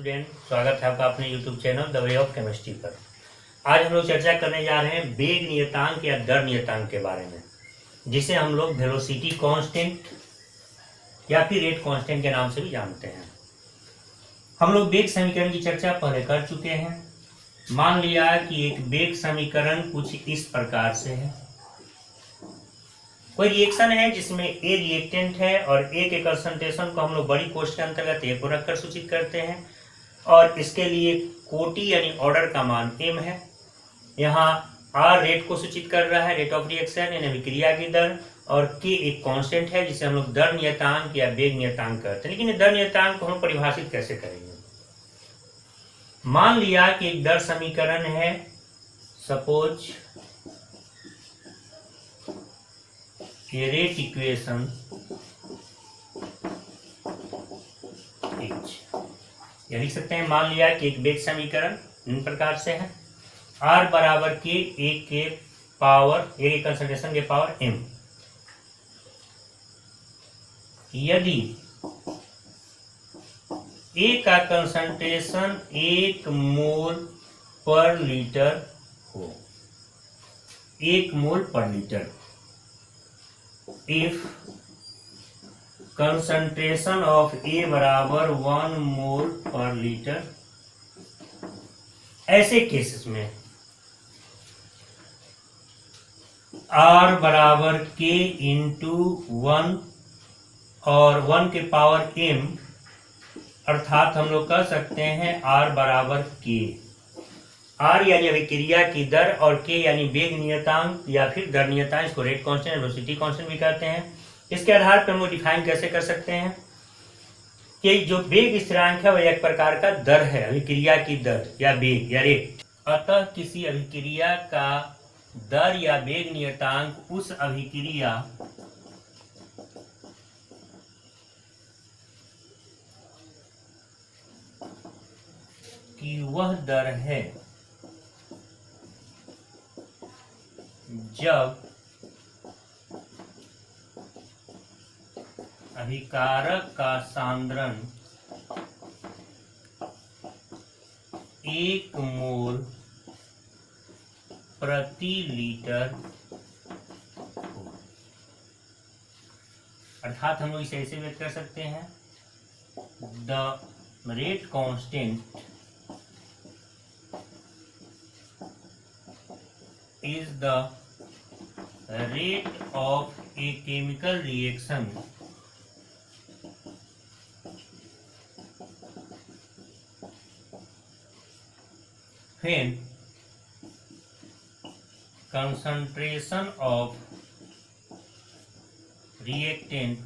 Student, स्वागत है आपका अपने YouTube channel the way of chemistry पर। आज हम लोग चर्चा करने जा रहे हैं वेग नियतांक या दर नियतांक के बारे में, जिसे हम लोग वेलोसिटी कांस्टेंट या फिर रेट कांस्टेंट के नाम से भी जानते हैं। हम लोग वेग समीकरण की चर्चा पहले कर चुके हैं। मान लिया कि एक वेग समीकरण कुछ इस प्रकार से है। कोई रिएक्शन है जिसमें ए रिएक्टेंट है और ए के कंसंट्रेशन को हम लोग बड़ी कोष्ठ के अंतर्गत ए को रखकर सूचित करते हैं और इसके लिए कोटि यानी ऑर्डर का मान m है। यहाँ r रेट को सूचित कर रहा है, रेट ऑफ रिएक्शन यानी अभिक्रिया की दर, और k एक कांस्टेंट है जिसे हम लोग दर नियतांक या वेग नियतांक कहते हैं। लेकिन दर नियतांक को हम परिभाषित कैसे करेंगे? मान लिया कि एक दर समीकरण है, सपोज रेट इक्वेशन यह लिख सकते हैं। मान लिया कि एक वेग समीकरण इन प्रकार से है, r बराबर के ए के पावर ए कंसंट्रेशन के पावर m। यदि ए का कंसंट्रेशन 1 मोल पर लीटर हो, 1 मोल पर litre, if concentration of A बराबर 1 मोल पर लीटर, ऐसे केसेस में R बराबर K इंटू 1 और 1 के पावर M, अर्थात हम लोग कह सकते हैं R बराबर K। R यानी अभिक्रिया की दर और K यानी वेग नियतांक या फिर दर नियतांक, इसको रेट कांस्टेंट वेलोसिटी कांस्टेंट भी कहते हैं। इसके आधार पर हम लोग डिफाइन कैसे कर सकते हैं कि जो वेग स्थिरांक है वह एक प्रकार का दर है, अभिक्रिया की दर या वेग या रेट। अतः किसी अभिक्रिया का दर या वेग नियतांक उस अभिक्रिया की वह दर है जब अभिकारक का सांद्रण 1 मोल प्रति लीटर हो। अर्थात हम लोग इसे ऐसे व्यक्त कर सकते हैं, the rate constant is the rate of a chemical reaction when concentration of reactant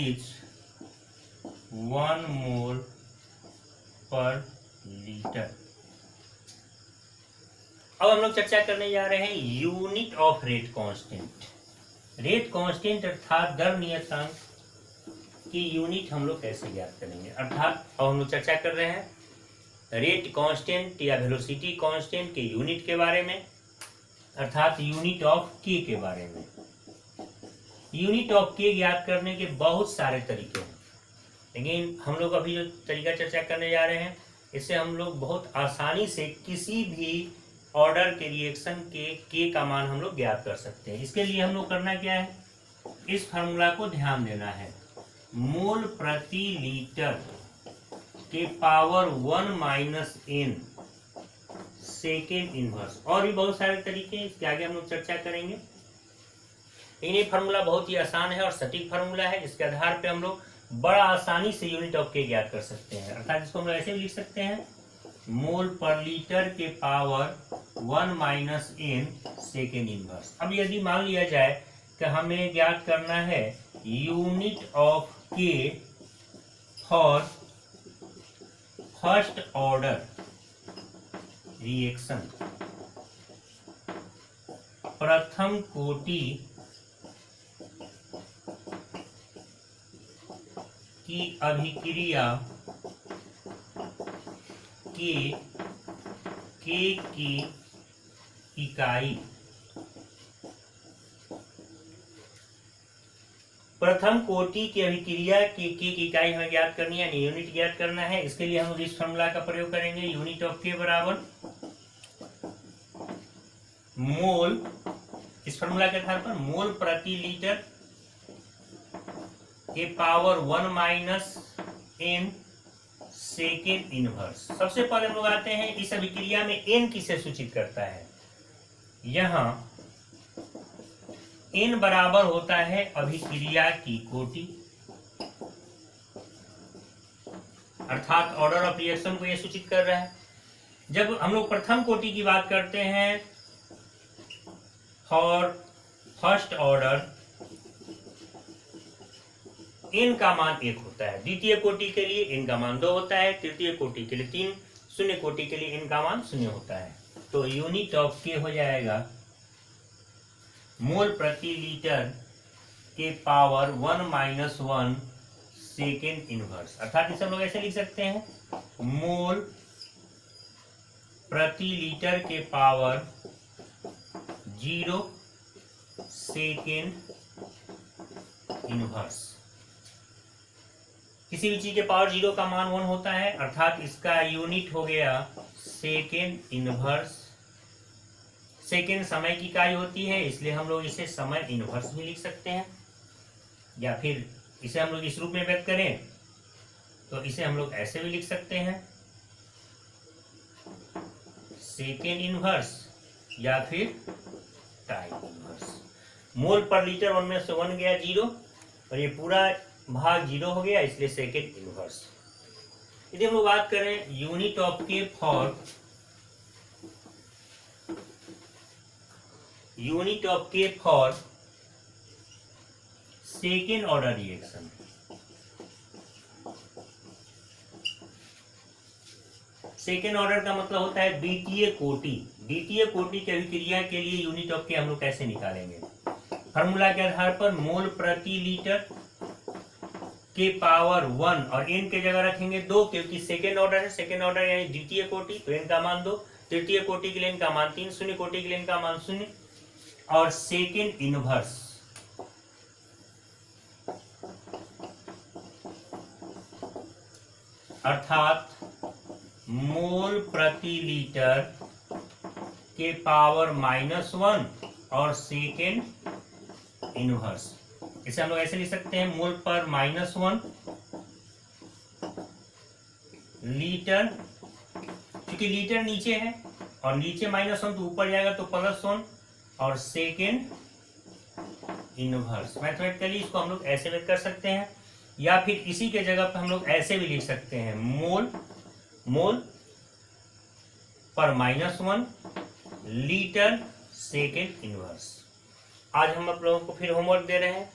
is 1 mole per liter। अब हम लोग चर्चा करने जा रहे हैं unit of rate constant. Rate constant अर्थात दर नियतांक की यूनिट हम लोग कैसे ज्ञात करेंगे। अर्थात अब हम लोग चर्चा कर रहे हैं रेट कांस्टेंट या वेलोसिटी कांस्टेंट के यूनिट के बारे में, अर्थात यूनिट ऑफ के के बारे में। यूनिट ऑफ के ज्ञात करने के बहुत सारे तरीके हैं, लेकिन हम लोग अभी जो तरीका चर्चा करने जा रहे हैं इससे हम लोग बहुत आसानी से किसी भी ऑर्डर के रिएक्शन के का मान हम लोग ज्ञात कर सकते हैं। इसके लिए हम लोग करना क्या है, इस फार्मूला को ध्यान देना है, मोल प्रति लीटर के power 1 minus n second inverse. और भी बहुत सारे तरीके हैं, इसके आगे हम लोग चर्चा करेंगे। लेकिन ये फार्मूला बहुत ही आसान है और सटीक फार्मूला है, जिसके आधार पे हम लोग बड़ा आसानी से यूनिट ऑफ के ज्ञात कर सकते हैं। अर्थात इसको हम लोग ऐसे भी लिख सकते हैं, मोल पर लीटर के power 1 minus n second inverse. अब यदि मान लिया जाए कि हमें ज्ञात करना है यूनिट ऑफ के फॉर फर्स्ट ऑर्डर रिएक्शन, प्रथम कोटि की अभिक्रिया के की इकाई प्रथम कोटि की अभिक्रिया के की इकाई हमें ज्ञात करनी है, यानी यूनिट ज्ञात करना है। इसके लिए हम लोग इस फॉर्मूला का प्रयोग करेंगे, यूनिट ऑफ के बराबर मोल, इस फॉर्मूला के आधार पर मोल प्रति लीटर के power 1 minus n second inverse. सबसे पहले हम लोग आते हैं इस अभिक्रिया में n किसे सूचित करता है। यहां n बराबर होता है अभिक्रिया की कोटि, अर्थात ऑर्डर ऑफ रिएक्शन को यह सूचित कर रहा है। जब हम लोग प्रथम कोटि की बात करते हैं, फॉर फर्स्ट ऑर्डर n का मान 1 होता है, द्वितीय कोटि के लिए n का मान 2 होता है, तृतीय कोटि के लिए 3, शून्य कोटि के लिए n का मान 0 होता है। तो यूनिट ऑफ के हो जाएगा मोल प्रति लीटर के पावर 1 माइनस 1 सेकेंड इनवर्स, अर्थात इसे हम लोग ऐसे लिख सकते हैं, मोल प्रति लीटर के पावर 0 सेकेंड इनवर्स। किसी भी चीज के पावर 0 का मान 1 होता है, अर्थात इसका यूनिट हो गया सेकेंड इनवर्स। सेकेंड समय की इकाई होती है, इसलिए हम लोग इसे समय इनवर्स भी लिख सकते हैं, या फिर इसे हम लोग इस रूप में व्यक्त करें तो इसे हम लोग ऐसे भी लिख सकते हैं, सेकेंड इनवर्स या फिर टाइम इनवर्स। मोल पर लीटर 1 में से 1 गया 0 और ये पूरा भाग 0 हो गया, इसलिए सेकेंड इनवर्स। यदि हम लोग बात करें यूनिट ऑफ के for second order reaction, second order का मतलब होता है द्वितीय कोटि। द्वितीय कोटि की अभिक्रिया के लिए यूनिट ऑफ के हम लोग कैसे निकालेंगे, फॉर्मूला के आधार पर मोल प्रति लीटर के पावर 1 और n के जगह रखेंगे 2, क्योंकि सेकेंड ऑर्डर है, सेकेंड ऑर्डर यानी द्वितीय कोटि, तो n का मान 2, तृतीय कोटि के लिए n का मान 3, शून्य कोटि के लिए n का मान 0 और सेकेंड इनवर्स। अर्थात मोल प्रति लीटर के पावर -1 और सेकेंड इनवर्स। इसे हम लोग ऐसे लिख सकते हैं, मोल पर -1 लीटर, क्योंकि लीटर नीचे है और नीचे -1 तो ऊपर जाएगा तो +1 और सेकेंड इनवर्स। मैथमेटिकली इसको हम लोग ऐसे व्यक्त कर सकते हैं, या फिर इसी के जगह पर हम लोग ऐसे भी लिख सकते हैं, मोल पर -1 लीटर सेकेंड इनवर्स। आज हम आप लोगों को फिर होमवर्क दे रहे हैं।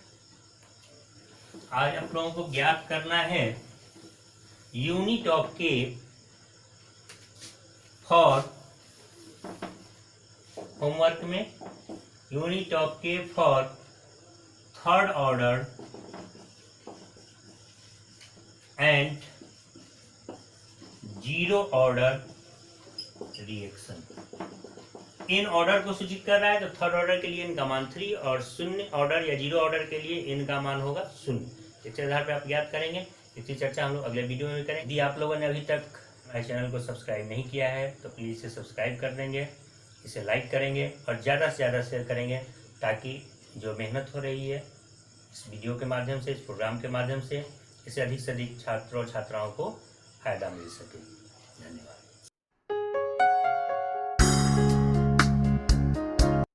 आज आप लोगों को ज्ञात करना है यूनिट ऑफ के फॉर, होमवर्क में यूनिट ऑफ के for third order and zero order reaction. In order को सूचित कर रहा है, तो थर्ड ऑर्डर के लिए इनका मान 3 और शून्य ऑर्डर या जीरो ऑर्डर के लिए इनका मान होगा 0। इसके आधार पर आप ज्ञात करेंगे। इसकी चर्चा हम लोग अगले वीडियो में भी करें। यदि आप लोगों ने अभी तक हमारे चैनल को सब्सक्राइब नहीं किया है तो प्लीज़ इसे सब्सक्राइब कर देंगे, इसे लाइक करेंगे और ज़्यादा से ज़्यादा शेयर करेंगे, ताकि जो मेहनत हो रही है इस वीडियो के माध्यम से, इस प्रोग्राम के माध्यम से, इसे अधिक से अधिक छात्रों और छात्राओं को फायदा मिल सके। धन्यवाद।